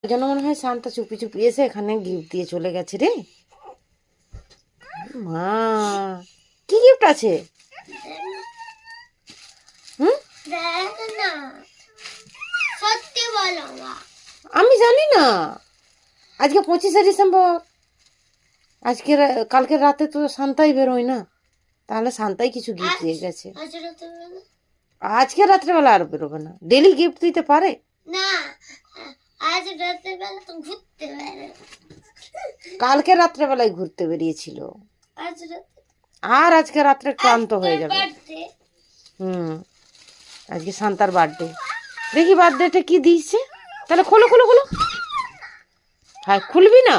ওই জন্য মনে হয় শান্তা চুপি চুপি এসে এখানে গিফট দিয়ে চলে গেছে রে। মা, কি গিফট আছে? হুম, আমি জানি না। আজকে 25শে ডিসেম্বর, আজকে কালকে রাতে তো শান্তাই বেরোয় না, তাহলে শান্তাই কিছু গিফট দিয়ে গেছে। আজকে রাত্রেবেলা আর বেরোবে না, ডেলি গিফট দিতে পারে না। আজ রাত্রেবেলা তো ঘুরতে বেরোবে, কালকে রাত্রেবেলায় ঘুরতে বেরিয়েছিল, আর আজকে রাত্রে ক্লান্ত হয়ে যাবে। আজকে শান্তার বার্থডে। দেখি বার্থডেটা কি দিয়েছে, তাহলে খোলো খোলো খোলো। হ্যাঁ, খুলবি না?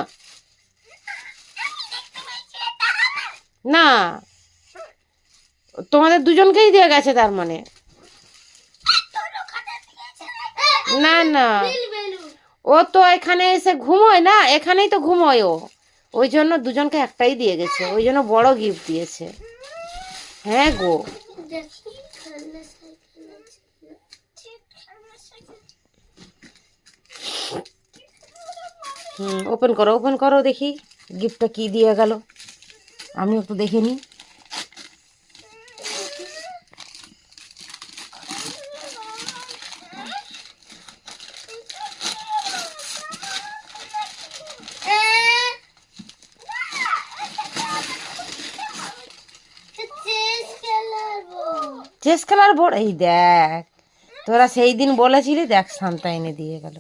না, তোমাদের দুজনকেই দেওয়া গেছে তার মানে। না না, ও তো এখানে এসে ঘুমোয় না, এখানেই তো ঘুমোয় ও, ওই জন্য দুজনকে একটাই দিয়ে গেছে, ওই জন্য বড় গিফট দিয়েছে। হ্যাঁ গো, ওপেন করো ওপেন করো, দেখি গিফটটা কি দিয়ে গেল, আমি একটু দেখে নিই। চেস খেলার বোর্ড, এই দেখ, তোরা সেই দিন বলেছিলি, দেখ শান্তা এনে দিয়ে গেল।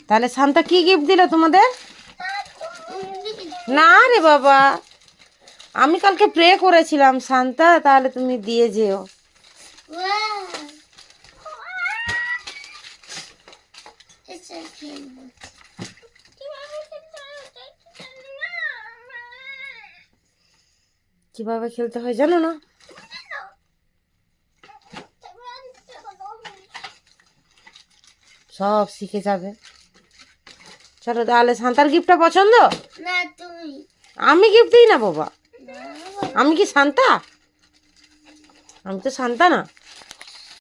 তাহলে শান্তা কি গিফট দিল তোমাদের? না রে বাবা, আমি কালকে প্রে করেছিলাম শান্তা, তাহলে তুমি দিয়ে যেও। কিভাবে খেলতে হয় জানো না? সব শিখে যাবে। চলো তাহলে, শান্তার গিফটটা পছন্দ? না তুমি। আমি গিফট দিই না বাবা, আমি কি শান্তা? আমি তো শান্তা না।